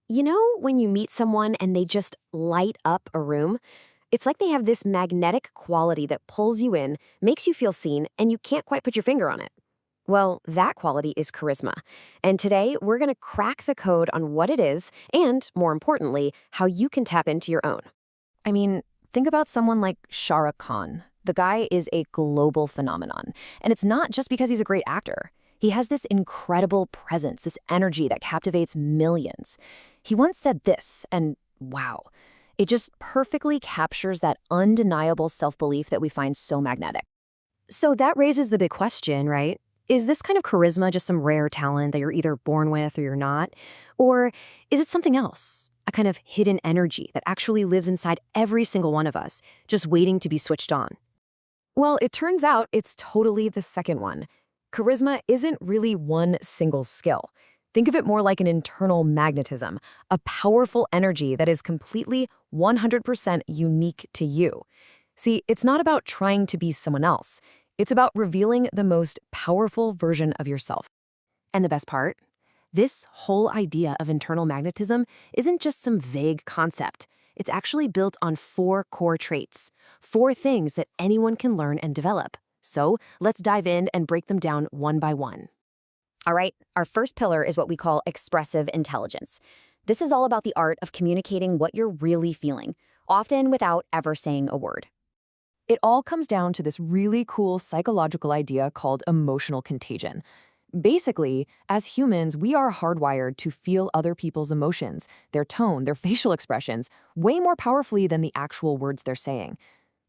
You know, when you meet someone and they just light up a room? It's like they have this magnetic quality that pulls you in, makes you feel seen, and you can't quite put your finger on it. Well, that quality is charisma. And today, we're going to crack the code on what it is and, more importantly, how you can tap into your own. I mean, think about someone like Shah Rukh Khan. The guy is a global phenomenon. And it's not just because he's a great actor. He has this incredible presence, this energy that captivates millions. He once said this, and wow, it just perfectly captures that undeniable self-belief that we find so magnetic. So that raises the big question, right? Is this kind of charisma just some rare talent that you're either born with or you're not? Or is it something else? A kind of hidden energy that actually lives inside every single one of us, just waiting to be switched on? Well, it turns out it's totally the second one. Charisma isn't really one single skill. Think of it more like an internal magnetism, a powerful energy that is completely 100% unique to you. See, it's not about trying to be someone else. It's about revealing the most powerful version of yourself. And the best part? This whole idea of internal magnetism isn't just some vague concept. It's actually built on 4 core traits, 4 things that anyone can learn and develop. So let's dive in and break them down one by one. All right, our first pillar is what we call expressive intelligence. This is all about the art of communicating what you're really feeling, often without ever saying a word. It all comes down to this really cool psychological idea called emotional contagion. Basically, as humans, we are hardwired to feel other people's emotions, their tone, their facial expressions, way more powerfully than the actual words they're saying.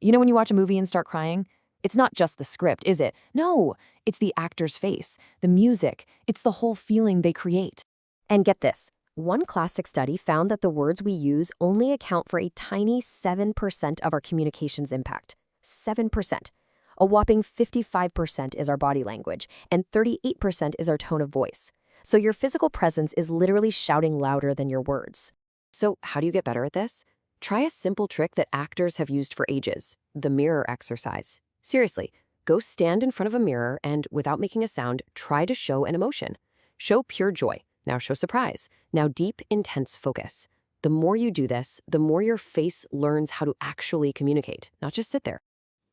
You know when you watch a movie and start crying? It's not just the script, is it? No, it's the actor's face, the music, it's the whole feeling they create. And get this, one classic study found that the words we use only account for a tiny 7% of our communication's impact. 7%. A whopping 55% is our body language, and 38% is our tone of voice. So your physical presence is literally shouting louder than your words. So how do you get better at this? Try a simple trick that actors have used for ages, the mirror exercise. Seriously, go stand in front of a mirror and, without making a sound, try to show an emotion. Show pure joy. Now show surprise. Now deep, intense focus. The more you do this, the more your face learns how to actually communicate, not just sit there.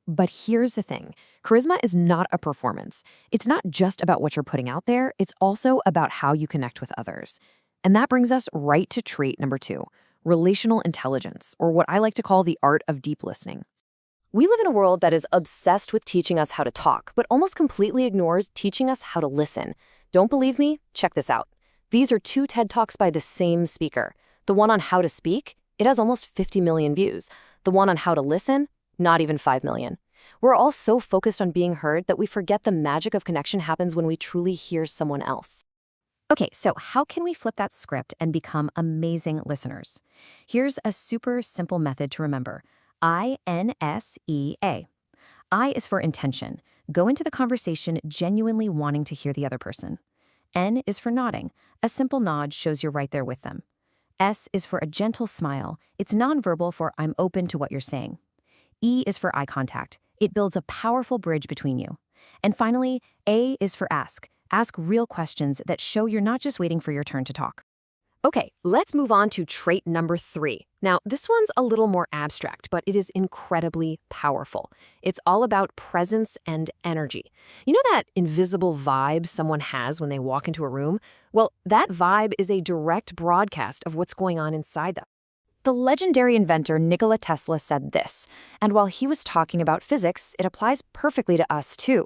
But here's the thing. Charisma is not a performance. It's not just about what you're putting out there. It's also about how you connect with others. And that brings us right to trait number 2, relational intelligence, or what I like to call the art of deep listening. We live in a world that is obsessed with teaching us how to talk, but almost completely ignores teaching us how to listen. Don't believe me? Check this out. These are 2 TED Talks by the same speaker. The one on how to speak, it has almost 50 million views. The one on how to listen, not even 5 million. We're all so focused on being heard that we forget the magic of connection happens when we truly hear someone else. Okay, so how can we flip that script and become amazing listeners? Here's a super simple method to remember. INSEA. I is for intention. Go into the conversation genuinely wanting to hear the other person. N is for nodding. A simple nod shows you're right there with them. S is for a gentle smile. It's nonverbal for I'm open to what you're saying. E is for eye contact. It builds a powerful bridge between you. And finally, A is for ask. Ask real questions that show you're not just waiting for your turn to talk. Okay, let's move on to trait number 3. Now, this one's a little more abstract, but it is incredibly powerful. It's all about presence and energy. You know that invisible vibe someone has when they walk into a room? Well, that vibe is a direct broadcast of what's going on inside them. The legendary inventor Nikola Tesla said this, and while he was talking about physics, it applies perfectly to us too.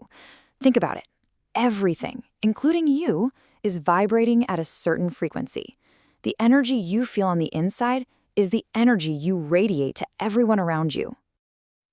Think about it. Everything, including you, is vibrating at a certain frequency. The energy you feel on the inside is the energy you radiate to everyone around you.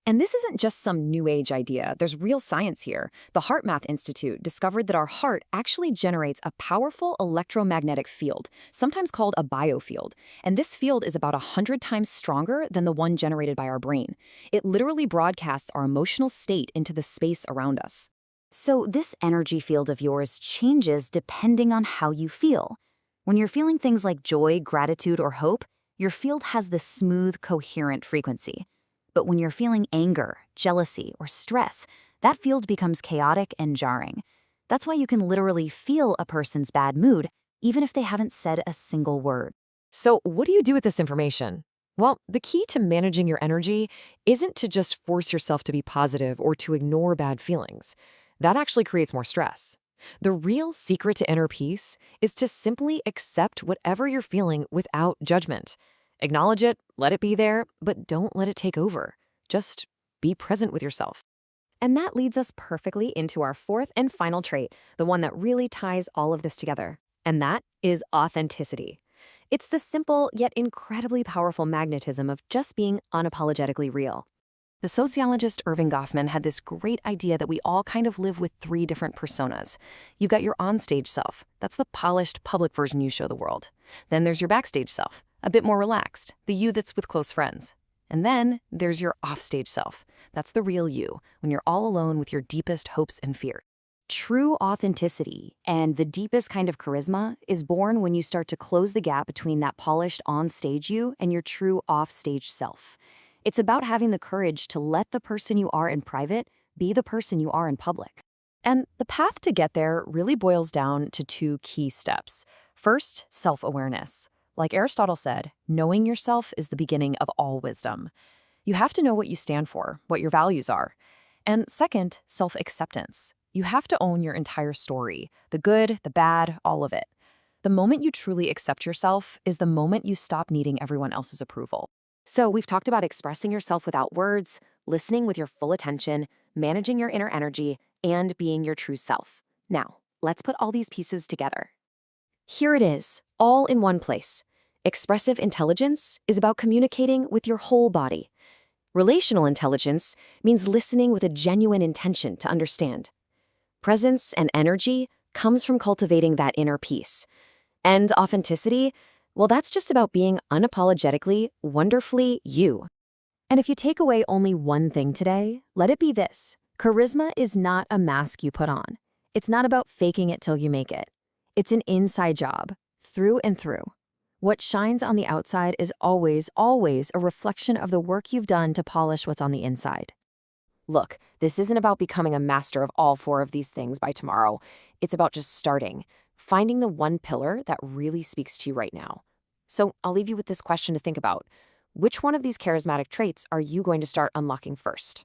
And this isn't just some new age idea. There's real science here. The HeartMath Institute discovered that our heart actually generates a powerful electromagnetic field, sometimes called a biofield. And this field is about 100 times stronger than the one generated by our brain. It literally broadcasts our emotional state into the space around us. So this energy field of yours changes depending on how you feel. When you're feeling things like joy, gratitude, or hope, your field has this smooth, coherent frequency. But when you're feeling anger, jealousy, or stress, that field becomes chaotic and jarring. That's why you can literally feel a person's bad mood, even if they haven't said a single word. So, what do you do with this information? Well, the key to managing your energy isn't to just force yourself to be positive or to ignore bad feelings. That actually creates more stress. The real secret to inner peace is to simply accept whatever you're feeling without judgment. Acknowledge it, let it be there, but don't let it take over. Just be present with yourself. And that leads us perfectly into our fourth and final trait, the one that really ties all of this together. And that is authenticity. It's the simple yet incredibly powerful magnetism of just being unapologetically real. The sociologist Irving Goffman had this great idea that we all kind of live with three different personas. You've got your onstage self. That's the polished public version you show the world. Then there's your backstage self, a bit more relaxed, the you that's with close friends. And then there's your offstage self. That's the real you, when you're all alone with your deepest hopes and fears. True authenticity and the deepest kind of charisma is born when you start to close the gap between that polished on-stage you and your true off-stage self. It's about having the courage to let the person you are in private be the person you are in public. And the path to get there really boils down to two key steps. First, self-awareness. Like Aristotle said, knowing yourself is the beginning of all wisdom. You have to know what you stand for, what your values are. And second, self-acceptance. You have to own your entire story, the good, the bad, all of it. The moment you truly accept yourself is the moment you stop needing everyone else's approval. So we've talked about expressing yourself without words, listening with your full attention, managing your inner energy, and being your true self. Now, let's put all these pieces together. Here it is, all in one place. Expressive intelligence is about communicating with your whole body. Relational intelligence means listening with a genuine intention to understand. Presence and energy comes from cultivating that inner peace. And authenticity, well, that's just about being unapologetically, wonderfully you. And if you take away only one thing today, let it be this. Charisma is not a mask you put on. It's not about faking it till you make it. It's an inside job, through and through. What shines on the outside is always, always a reflection of the work you've done to polish what's on the inside. Look, this isn't about becoming a master of all four of these things by tomorrow. It's about just starting, finding the one pillar that really speaks to you right now. So I'll leave you with this question to think about. Which one of these charismatic traits are you going to start unlocking first?